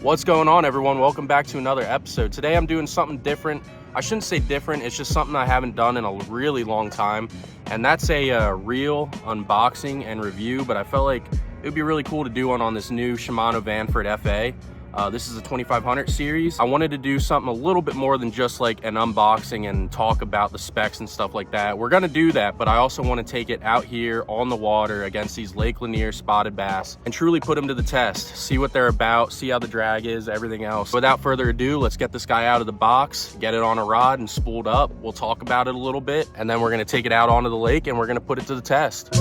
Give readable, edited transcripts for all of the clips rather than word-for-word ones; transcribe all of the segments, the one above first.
What's going on, everyone? Welcome back to another episode. Today I'm doing something different. I shouldn't say different, it's just something I haven't done in a really long time, and that's a reel unboxing and review. But I felt like it would be really cool to do one on this new Shimano Vanford FA. This is a 2500 series. I wanted to do something a little bit more than just like an unboxing and talk about the specs and stuff like that. We're gonna do that, but I also want to take it out here on the water against these Lake Lanier spotted bass and truly put them to the test, see what they're about, see how the drag is, everything else. Without further ado, let's get this guy out of the box, get it on a rod and spooled up. We'll talk about it a little bit, and then we're gonna take it out onto the lake and we're gonna put it to the test.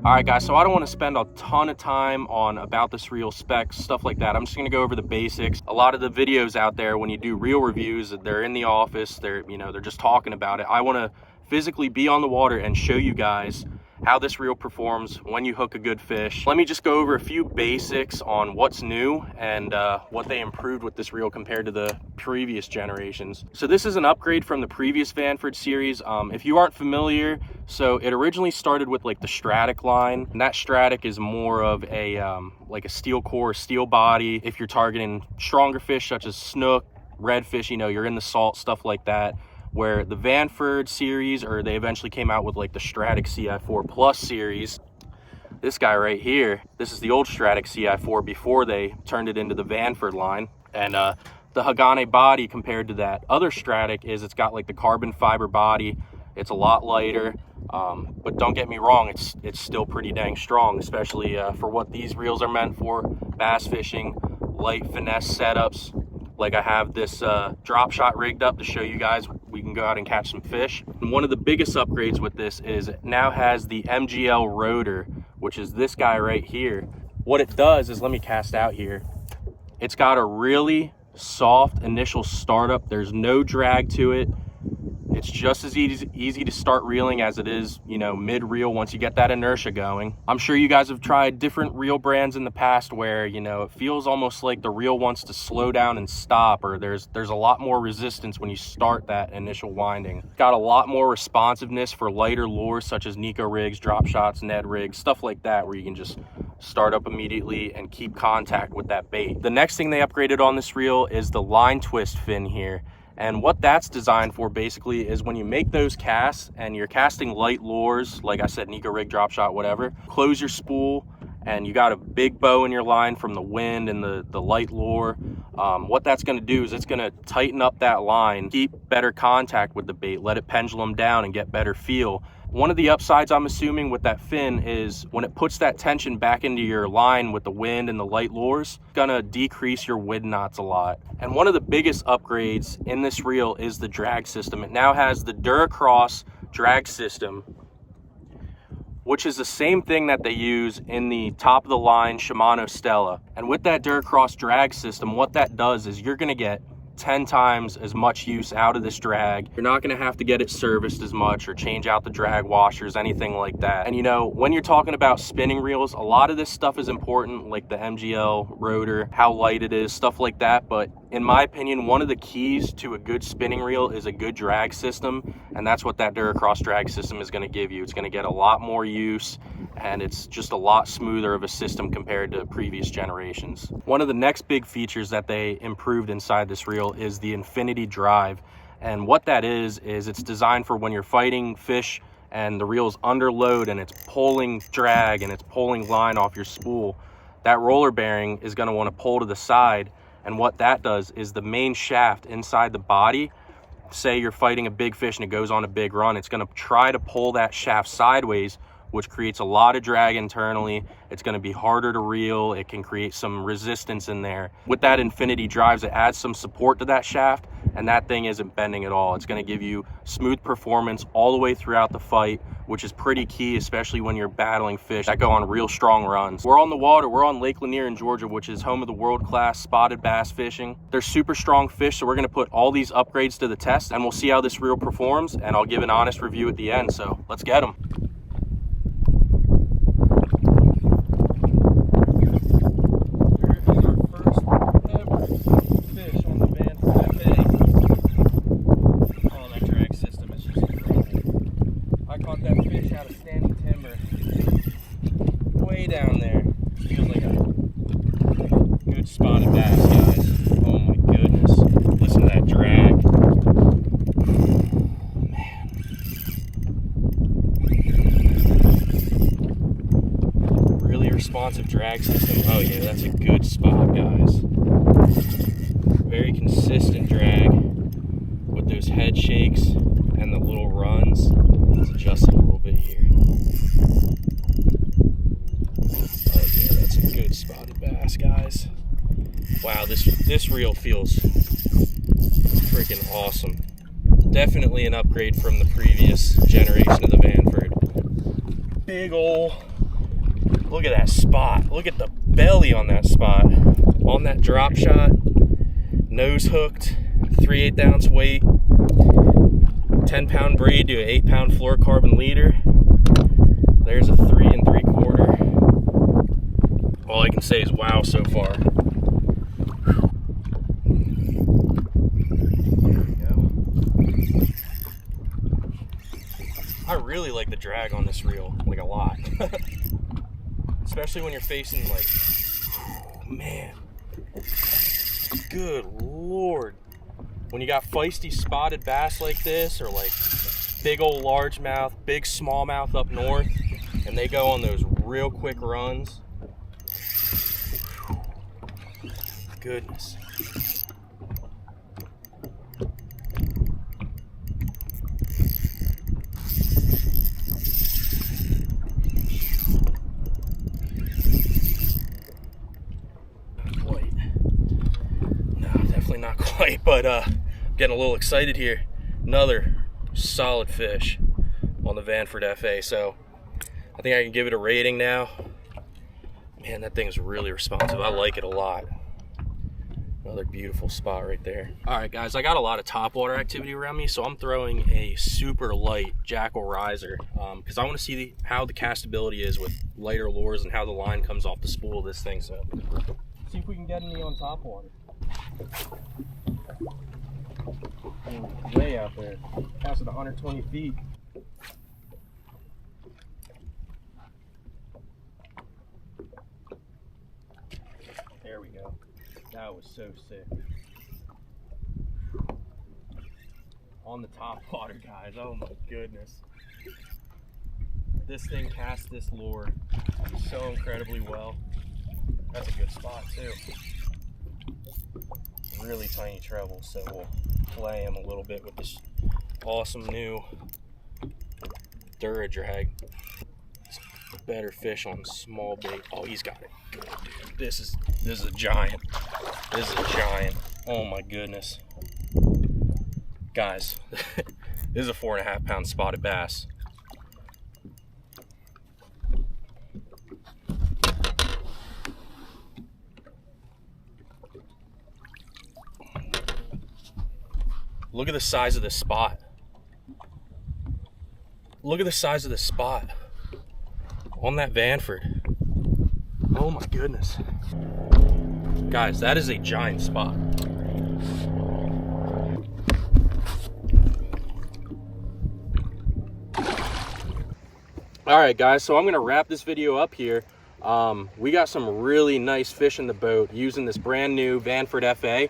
All right, guys, so I don't want to spend a ton of time on about this reel, specs, stuff like that. I'm just going to go over the basics. A lot of the videos out there, when you do reel reviews, they're in the office, they're just talking about it. I want to physically be on the water and show you guys how this reel performs when you hook a good fish. Let me just go over a few basics on what's new and what they improved with this reel compared to the previous generations. So this is an upgrade from the previous Vanford series. If you aren't familiar, so it originally started with like the Stratic line, and that Stratic is more of a like a steel core, steel body. If you're targeting stronger fish such as snook, redfish, you're in the salt, stuff like that. Where the Vanford series, or they eventually came out with like the Stratic CI4 Plus series. This guy right here, this is the old Stratic CI4 before they turned it into the Vanford line. And the Hagane body compared to that other Stratic is it's got like the carbon fiber body. It's a lot lighter, but don't get me wrong, it's still pretty dang strong, especially for what these reels are meant for, bass fishing, light finesse setups. Like I have this drop shot rigged up to show you guys we can go out and catch some fish. And one of the biggest upgrades with this is it now has the MGL rotor, which is this guy right here. What it does is, let me cast out here. It's got a really soft initial startup. There's no drag to it. It's just as easy to start reeling as it is, mid-reel once you get that inertia going. I'm sure you guys have tried different reel brands in the past where, it feels almost like the reel wants to slow down and stop, or there's a lot more resistance when you start that initial winding. It's got a lot more responsiveness for lighter lures such as Nico rigs, drop shots, Ned rigs, stuff like that, where you can just start up immediately and keep contact with that bait. The next thing they upgraded on this reel is the line twist fin here. And what that's designed for basically is when you make those casts and you're casting light lures, like I said, Nico rig, drop shot, whatever, close your spool and you got a big bow in your line from the wind and the light lure. What that's going to do is it's going to tighten up that line, keep better contact with the bait, let it pendulum down and get better feel. One of the upsides I'm assuming with that fin is when it puts that tension back into your line with the wind and the light lures, it's gonna decrease your wind knots a lot. And one of the biggest upgrades in this reel is the drag system. It now has the Duracross drag system, which is the same thing that they use in the top of the line Shimano Stella. And with that Duracross drag system, what that does is you're gonna get 10 times as much use out of this drag. You're not going to have to get it serviced as much or change out the drag washers, anything like that. And when you're talking about spinning reels, a lot of this stuff is important, like the MGL rotor, how light it is, stuff like that. But in my opinion, one of the keys to a good spinning reel is a good drag system, and that's what that Duracross drag system is going to give you. It's going to get a lot more use, and it's just a lot smoother of a system compared to previous generations. One of the next big features that they improved inside this reel is the infinity drive. And what that is it's designed for when you're fighting fish and the reel's under load and it's pulling drag and it's pulling line off your spool. That roller bearing is going to want to pull to the side, and what that does is the main shaft inside the body, say you're fighting a big fish and it goes on a big run, it's going to try to pull that shaft sideways, which creates a lot of drag internally. It's going to be harder to reel. It can create some resistance in there. With that infinity drives, it adds some support to that shaft, and that thing isn't bending at all. It's going to give you smooth performance all the way throughout the fight, which is pretty key, especially when you're battling fish that go on real strong runs. We're on the water. We're on Lake Lanier in Georgia, which is home of the world-class spotted bass fishing. They're super strong fish, so we're going to put all these upgrades to the test, and we'll see how this reel performs, and I'll give an honest review at the end. So let's get them. fish out of standing timber way down there. Feels like a good spotted bass, guys. Oh my goodness. Listen to that drag. Man. Really responsive drag system. Oh yeah, that's a good spot, guys. Very consistent drag with those head shakes and the little runs. Let's adjust it a little bit here. Oh yeah, that's a good spotted bass, guys. Wow, this reel feels freaking awesome. Definitely an upgrade from the previous generation of the Vanford. Big ol', look at that spot. Look at the belly on that spot. On that drop shot, nose hooked, 3/8 ounce weight, 10-pound braid to an 8-pound fluorocarbon leader. There's a 3 3/4. All I can say is wow so far. I really like the drag on this reel, like a lot. Especially when you're facing like, man, good Lord. When you got feisty spotted bass like this, or like big old largemouth, big smallmouth up north, and they go on those real quick runs. Goodness. Not quite, but getting a little excited here. Another solid fish on the Vanford FA, so I think I can give it a rating now. Man, that thing is really responsive. I like it a lot. Another beautiful spot right there. All right, guys, I got a lot of topwater activity around me, so I'm throwing a super light Jackal riser because I want to see how the castability is with lighter lures and how the line comes off the spool of this thing. So see if we can get any on topwater. Way out there, past it 120 feet. There we go. That was so sick. On the top water, guys. Oh my goodness. This thing cast this lure so incredibly well. That's a good spot too. Really tiny trebles, so we'll play him a little bit with this awesome new Dura drag. Better fish on small bait. Oh, he's got it. Good, dude. This is a giant. This is a giant. Oh my goodness, guys. This is a 4.5 pound spotted bass. Look at the size of this spot. Look at the size of this spot on that Vanford. Oh my goodness. Guys, that is a giant spot. All right, guys, so I'm gonna wrap this video up here. We got some really nice fish in the boat using this brand new Vanford FA.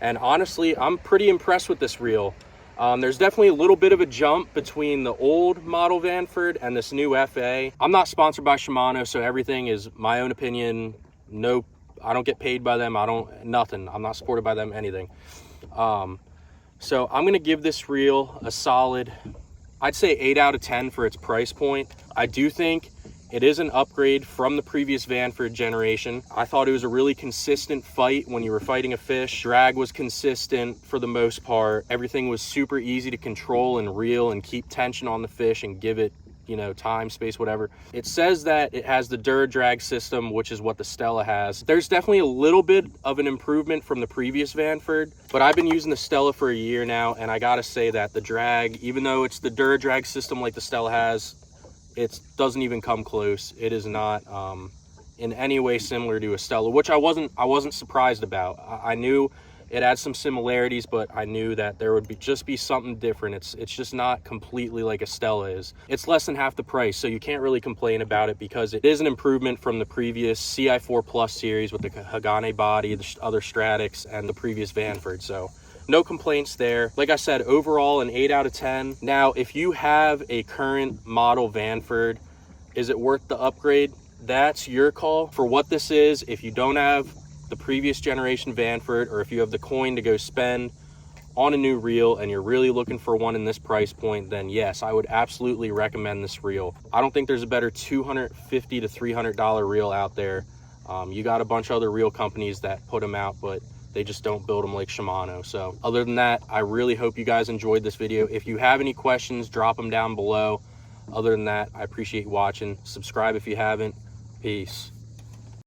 And honestly, I'm pretty impressed with this reel. There's definitely a little bit of a jump between the old model Vanford and this new FA. I'm not sponsored by Shimano, so everything is my own opinion. No, I don't get paid by them. Nothing. I'm not supported by them, anything. So I'm gonna give this reel a solid, I'd say 8 out of 10 for its price point. I do think it is an upgrade from the previous Vanford generation. I thought it was a really consistent fight when you were fighting a fish. Drag was consistent for the most part. Everything was super easy to control and reel and keep tension on the fish and give it, you know, time, space, whatever. It says that it has the Dura drag system, which is what the Stella has. There's definitely a little bit of an improvement from the previous Vanford, but I've been using the Stella for a year now, and I gotta say that the drag, even though it's the Dura drag system like the Stella has, it doesn't even come close. It is not in any way similar to a Stella, which I wasn't surprised about. I knew It had some similarities, but I knew that there would just be something different. It's just not completely like a Stella is. It's less than half the price, so you can't really complain about it because it is an improvement from the previous CI4 Plus series with the Hagane body, the other Stradics, and the previous Vanford. So no complaints there. Like I said, overall an 8 out of 10. Now, if you have a current model Vanford, is it worth the upgrade? That's your call. For what this is, if you don't have the previous generation Vanford, or if you have the coin to go spend on a new reel and you're really looking for one in this price point, then yes, I would absolutely recommend this reel. I don't think there's a better $250 to $300 reel out there. You got a bunch of other reel companies that put them out, but they just don't build them like Shimano. So other than that, I really hope you guys enjoyed this video. If you have any questions, drop them down below. Other than that, I appreciate you watching. Subscribe if you haven't. Peace.